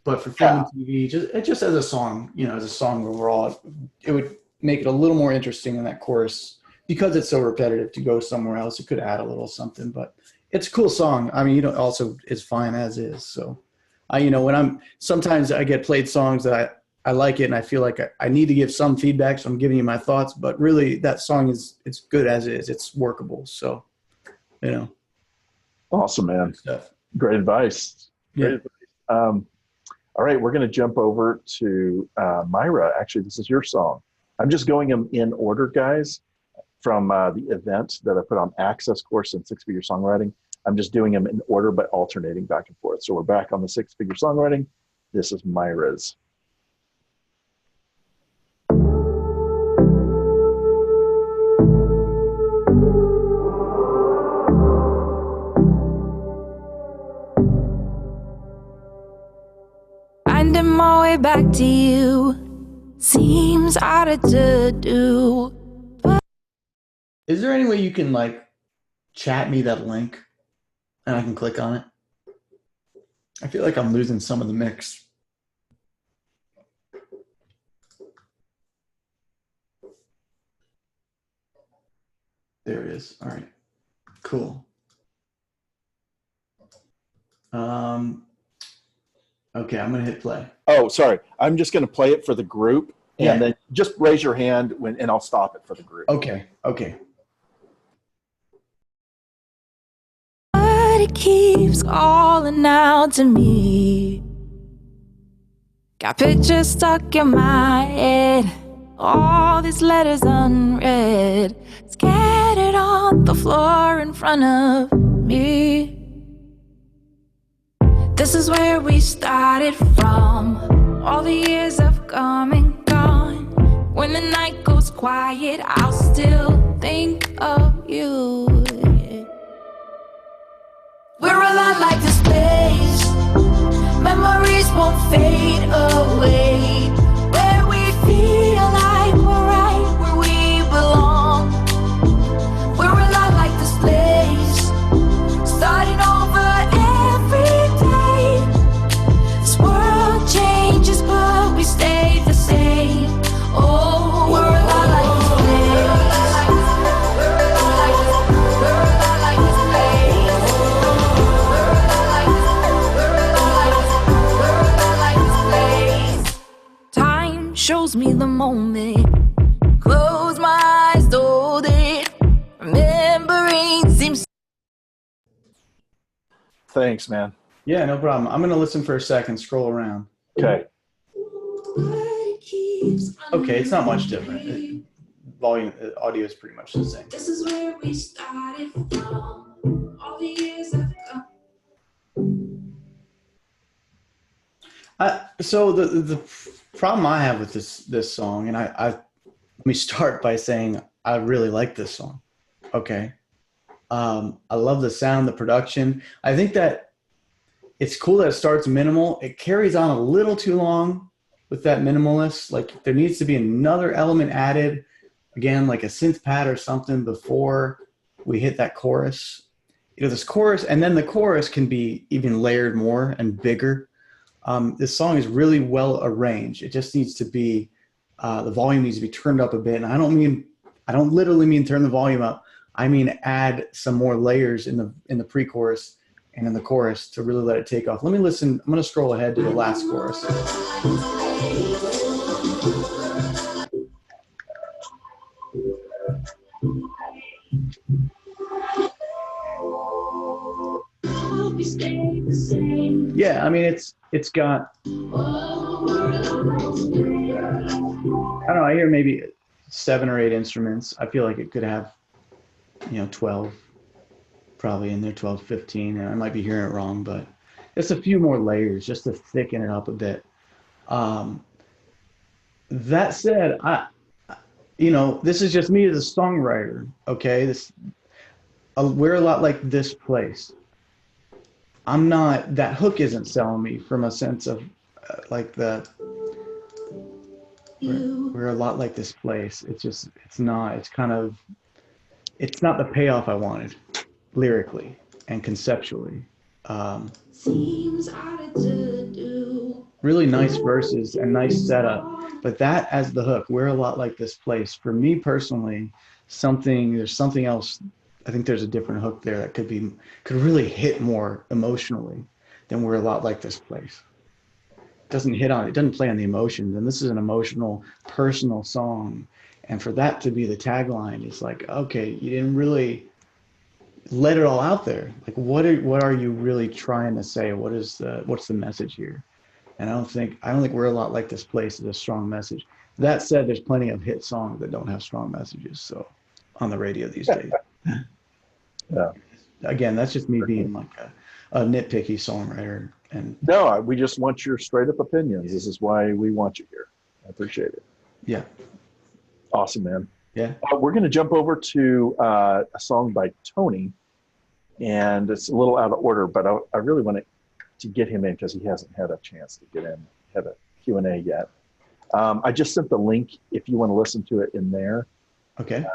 but for film and TV, just as a song, as a song overall, it would make it a little more interesting in that chorus because it's so repetitive. To go somewhere else, it could add a little something, but it's a cool song. I mean, also it's fine as is. So, sometimes I get played songs that I like it and I feel like I need to give some feedback, so I'm giving you my thoughts, but really that song it's good as is. It's workable. So, Awesome, man. Stuff. Great advice. Great advice. All right, we're going to jump over to Myra. Actually, this is your song. I'm just going them in order, guys, from the event that I put on Access course in Six-Figure Songwriting. I'm just doing them in order, but alternating back and forth. So we're back on the Six-Figure Songwriting. This is Myra's. Finding my way back to you seems harder to do. Is there any way you can chat me that link and I can click on it? I feel like I'm losing some of the mix. There it is. All right, cool. Okay, I'm gonna hit play. Oh, sorry. I'm just going to play it for the group, and then just raise your hand and I'll stop it for the group. Okay. But it keeps calling out to me. Got pictures stuck in my head, all these letters unread, scattered on the floor in front of me. This is where we started from. All the years have come and gone. When the night goes quiet, I'll still think of you. We're a lot like the space. Memories won't fade away. Where we feel like we're right where we belong. We're a lot like this place, starting over every day. This world changes, but we stay the same. Oh, we're a lot like this place. We're a lot like this. We're a lot like this place. We're a lot like this. We're a lot like this. We're a lot like this place. Time shows me the moment. Close my eyes, hold it. Remembering seems. Thanks, man. Yeah, no problem. I'm gonna listen for a second, scroll around. Okay. Okay, it's not much different. Volume, audio is pretty much the same. This is where we started from. All the years have come. So the problem I have with this song, and I let me start by saying I really like this song. Okay, I love the sound, the production. I think that it's cool that it starts minimal. It carries on a little too long with that minimalist. Like there needs to be another element added, again, like a synth pad or something before we hit that chorus. this chorus, and then the chorus can be even layered more and bigger. This song is really well arranged. It just needs to be, the volume needs to be turned up a bit. And I don't literally mean turn the volume up. I mean add some more layers in the pre-chorus and in the chorus to really let it take off. Let me listen. I'm going to scroll ahead to the last chorus. Yeah, I mean it's got, I don't know, I hear maybe 7 or 8 instruments. I feel like it could have, 12 probably in there, 12, 15. And I might be hearing it wrong, but just a few more layers just to thicken it up a bit. That said, this is just me as a songwriter. Okay, we're a lot like This Place. That hook isn't selling me from a sense of we're a lot like This Place. It's not the payoff I wanted lyrically and conceptually. Seems harder to do. Really nice verses and nice setup, but that as the hook, we're a lot like This Place. For me personally, there's something else. I think there's a different hook there that could really hit more emotionally than We're a Lot Like This Place. It doesn't play on the emotions, and this is an emotional, personal song. And for that to be the tagline, it's like, okay, you didn't really let it all out there. Like, what are you really trying to say? What's the message here? And I don't think We're a Lot Like This Place is a strong message. That said, there's plenty of hit songs that don't have strong messages. So on the radio these days. Yeah. Again, that's just me being like a nitpicky songwriter. And no, we just want your straight up opinions. This is why we want you here. I appreciate it. Yeah. Awesome, man. Yeah. We're going to jump over to a song by Tony, and it's a little out of order, but I really want to get him in because he hasn't had a chance to get in, have a Q&A yet. I just sent the link if you want to listen to it in there. Okay.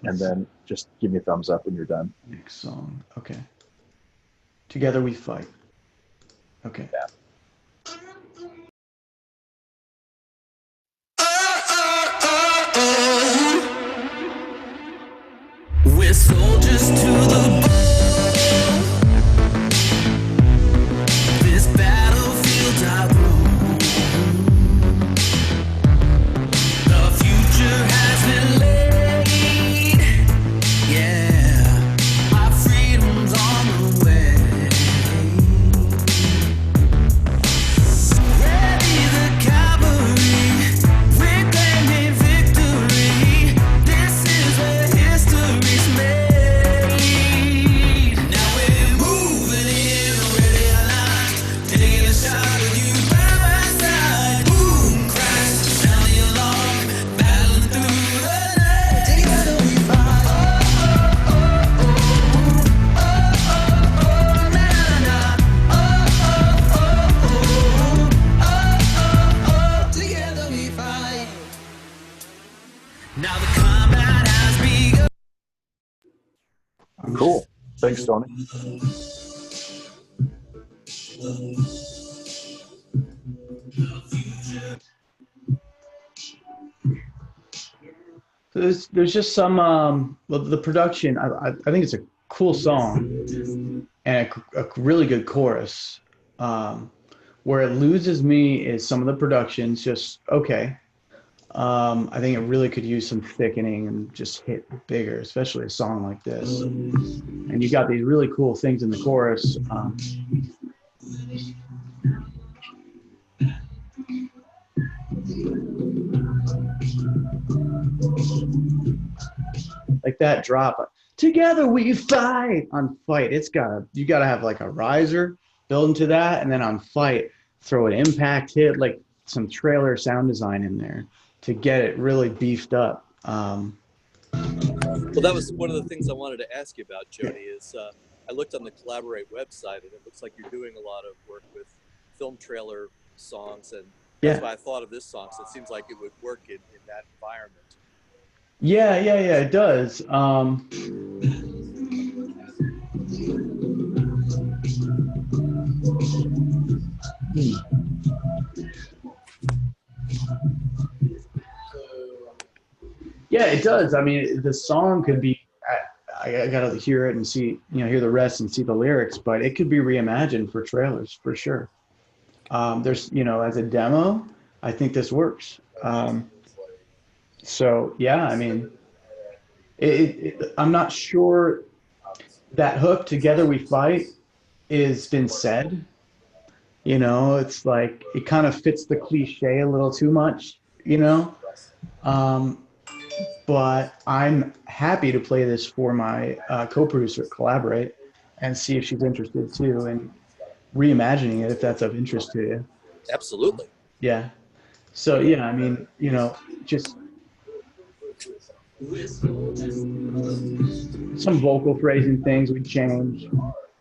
And then just give me a thumbs up when you're done. Next song. Okay. Together We Fight. Okay. Yeah. We're soldiers to the bone. This battlefield's our own. The future has been laid. Yeah, our freedom's on the way. Ready the cavalry, reclaiming victory. This is where history's made. Now we're moving in a ready line, taking a shot with you by my side. Boom, crash, sound the alarm, battling through the night. Together we fight. Na na na. Together we fight. Now the combat has begun. Cool. Thanks, Tony. So there's just some, the production, I think it's a cool song and a really good chorus. Where it loses me is some of the production's just okay. I think it really could use some thickening and just hit bigger, especially a song like this. And you got these really cool things in the chorus. Like that drop, together we fight on Fight. You gotta have like a riser build into that, and then on Fight, throw an impact hit, like some trailer sound design in there to get it really beefed up. Well, that was one of the things I wanted to ask you about, Jody, is I looked on the Collaborate website, and it looks like you're doing a lot of work with film trailer songs, and that's why I thought of this song, so it seems like it would work in that environment. Yeah, it does. Yeah, it does. I mean, the song could be. I gotta hear it and see, hear the rest and see the lyrics, but it could be reimagined for trailers for sure. There's, as a demo, I think this works. So yeah, I mean, I'm not sure that hook "Together We Fight" is been said. It's like it kind of fits the cliche a little too much. Um, but I'm happy to play this for my co-producer, Collaborate, and see if she's interested too, and reimagining it if that's of interest to you. Absolutely. Yeah. So yeah, I mean, just some vocal phrasing things we change.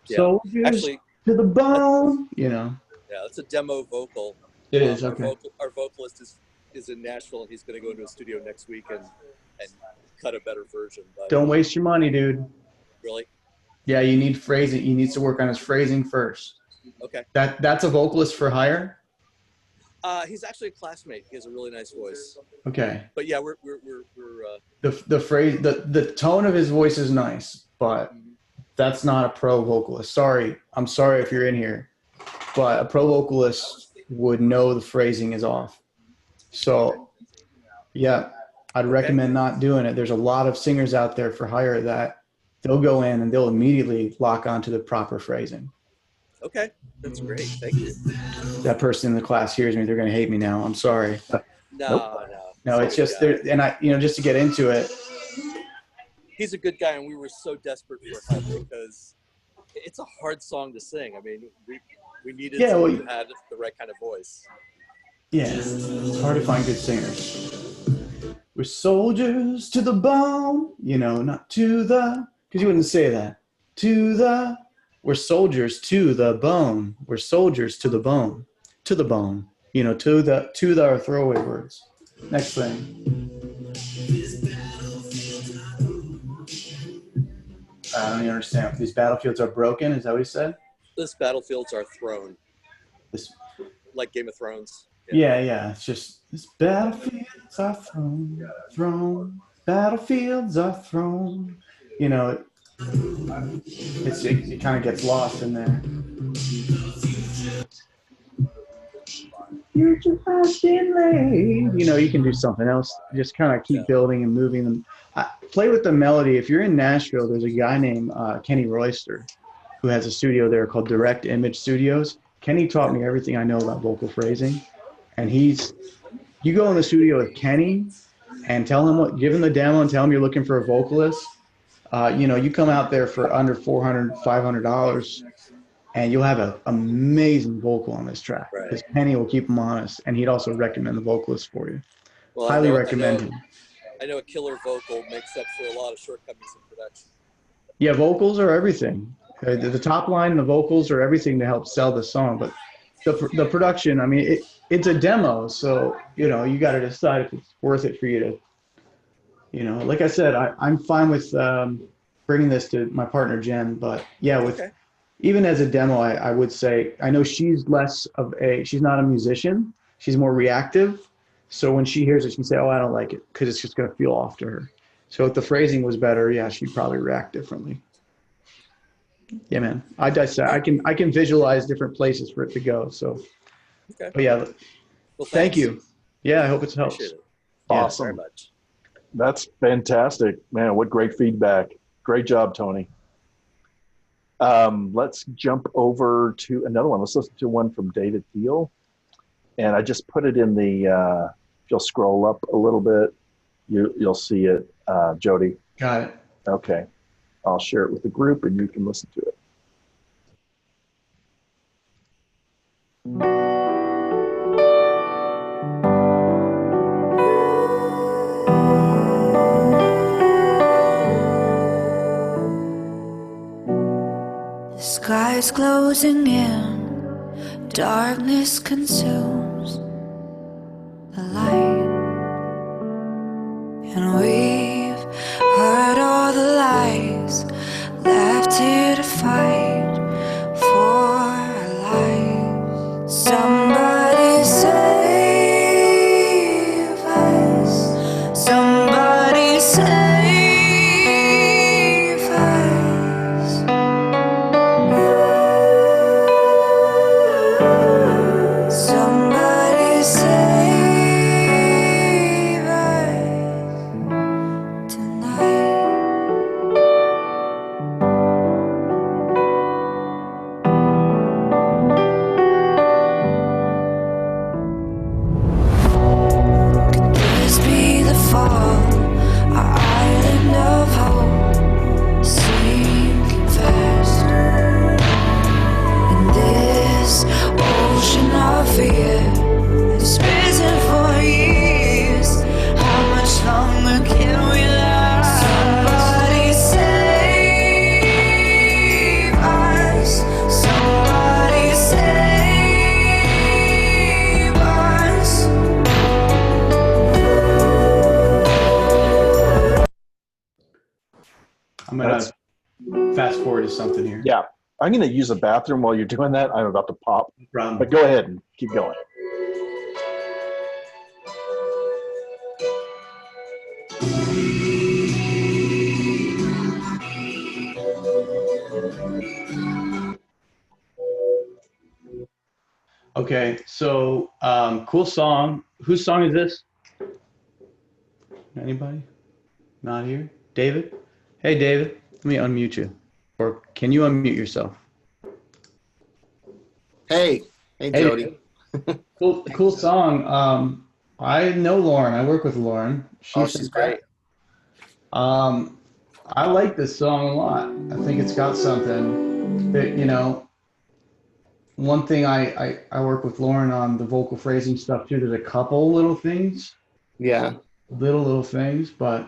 Yeah. Soldiers Actually, to the bone. yeah, it's a demo vocal. It is okay. Our vocalist is in Nashville, and he's going to go into a studio next week and cut a better version. But Don't waste your money, dude. really, Yeah, you need phrasing. He needs to work on his phrasing first. okay. That's a vocalist for hire. He's actually a classmate. He has a really nice voice. Okay. But yeah, we're The phrase, the tone of his voice is nice, but that's not a pro vocalist. I'm sorry if you're in here, but a pro vocalist would know the phrasing is off. So yeah, I'd recommend not doing it. There's a lot of singers out there for hire that they'll go in and they'll immediately lock onto the proper phrasing. okay. That's great. Thank you. That person in the class hears me, they're going to hate me now. I'm sorry. No, it's just there. And just to get into it. He's a good guy, and we were so desperate for him because it's a hard song to sing. I mean, we needed someone who had the right kind of voice. Yeah, it's hard to find good singers. We're soldiers to the bone, not to the, because you wouldn't say that. We're soldiers to the bone. We're soldiers to the bone. To the bone. To the are throwaway words. Next thing. I don't even understand. These battlefields are broken. Is that what he said? This battlefields are thrown. Like Game of Thrones. Yeah. It's just these battlefields are thrown. Battlefields are thrown. It kind of gets lost in there. You're just passing late. You can do something else. Just kind of keep building and moving them. Play with the melody. If you're in Nashville, there's a guy named Kenny Royster who has a studio there called Direct Image Studios. Kenny taught me everything I know about vocal phrasing. And you go in the studio with Kenny and give him the demo and tell him you're looking for a vocalist. You come out there for under $400, $500, and you'll have an amazing vocal on this track. Because Kenny will keep him honest, and he'd also recommend the vocalist for you. Well, Highly recommend him. I know a killer vocal makes up for a lot of shortcomings in production. Yeah, vocals are everything. The top line and the vocals are everything to help sell the song. But the production, I mean, it's a demo, so you got to decide if it's worth it for you to. Like I said, I'm fine with bringing this to my partner Jen, but yeah, even as a demo, I would say I know she's she's not a musician, she's more reactive. So when she hears it, she can say, "Oh, I don't like it," because it's just going to feel off to her. So if the phrasing was better, yeah, she'd probably react differently. Yeah, man, I can visualize different places for it to go. So, but yeah, well, thank you. Yeah, I hope it helps. Appreciate it. Awesome. Very much. That's fantastic, man. What great feedback. Great job, Tony. Let's jump over to another one. Let's listen to one from David Thiel. And I just put it in the, if you'll scroll up a little bit, you'll see it, Jody. Got it. Okay. I'll share it with the group and you can listen to it. The sky's closing in, darkness consumes the light, and we've heard all the lies, left here to fight for our lives Somebody save us. Somebody save us. Somebody save us tonight. This be the fall, our island of hope, sinking fast. And this ocean of fear has risen for years. How much longer can we last? Somebody save us. Somebody save us. I'm gonna fast forward to something here. Yeah. I'm going to use a bathroom while you're doing that. I'm about to pop. No problem. But go ahead and keep going. Okay, so cool song. Whose song is this? Anybody? Not here? David? Hey, David, let me unmute you. Or can you unmute yourself? Hey, Jody. Cool song. I know Lauren. I work with Lauren. She's great. I like this song a lot. I think it's got something that, you know, one thing I work with Lauren on the vocal phrasing stuff too. There's a couple little things. Yeah. Little things, but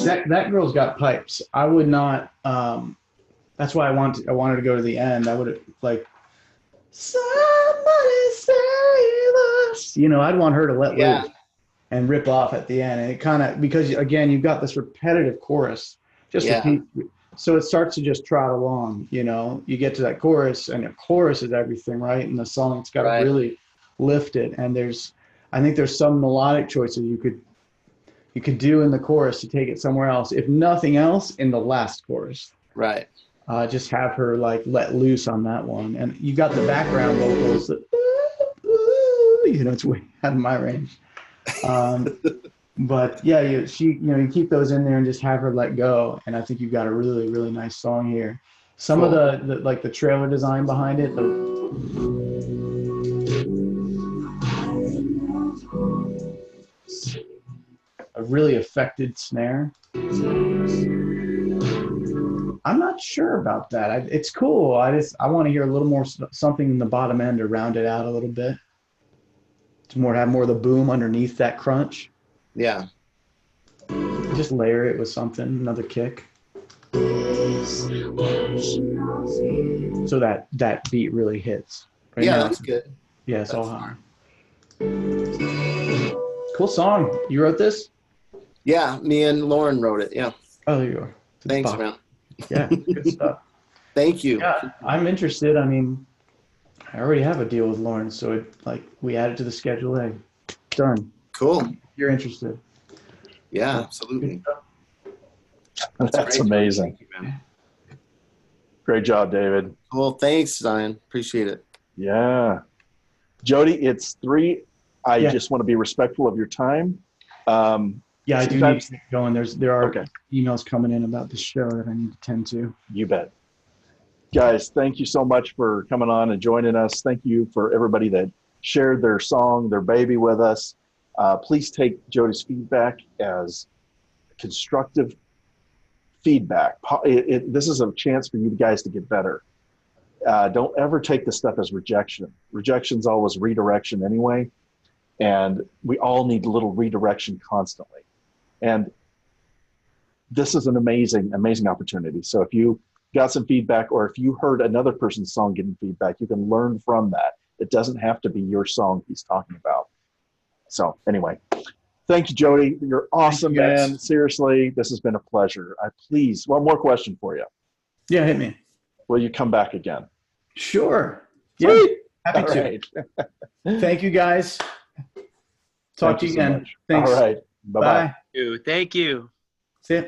that girl's got pipes. I would not. That's why I wanted to go to the end. I would have like somebody save us. You know, I'd want her to let loose and rip off at the end. And it kind of, because again, you've got this repetitive chorus, just repeat. So it starts to just trot along. You know, you get to that chorus, and the chorus is everything, right? And the song, it's got to really lift it. And I think there's some melodic choices you could do in the chorus to take it somewhere else. If nothing else, in the last chorus. Right. Just have her like let loose on that one. And you got the background vocals that, you know, it's way out of my range. But yeah, you keep those in there and just have her let go. And I think you've got a really, really nice song here. Some of the like the trailer design behind it, a really affected snare. I'm not sure about that. It's cool. I want to hear a little more something in the bottom end to round it out a little bit. To have more of the boom underneath that crunch. Yeah. Just layer it with something, another kick. So that beat really hits. Right now, that's good. Yeah, it's all high. Cool song. You wrote this? Yeah, me and Lauren wrote it. Yeah. Oh, there you are. Thanks, man. Yeah, good stuff. Thank you. Yeah, I'm interested. I mean, I already have a deal with Lauren, so we add it to the schedule. Hey, done. Cool. If you're interested. Yeah, absolutely. That's amazing. Thank you, man. Great job, David. Well, thanks, Zion. Appreciate it. Yeah. Jody, it's 3. I just want to be respectful of your time. Yeah, I do need to get going. There are Okay. emails coming in about the show that I need to tend to. You bet. Guys, thank you so much for coming on and joining us. Thank you for everybody that shared their song, their baby with us. Please take Jody's feedback as constructive feedback. This is a chance for you guys to get better. Don't ever take this stuff as rejection. Rejection's always redirection anyway. And we all need a little redirection constantly. And this is an amazing, amazing opportunity. So if you got some feedback, or if you heard another person's song getting feedback, you can learn from that. It doesn't have to be your song he's talking about. So anyway, thank you, Jody. You're awesome, man. Seriously, this has been a pleasure. One more question for you. Yeah, hit me. Will you come back again? Sure. Yeah. Sweet. Happy All to. right. Thank you, guys. Talk Thank to you you so again. much. Thanks. All right. Bye-bye. Bye. Thank you. See ya.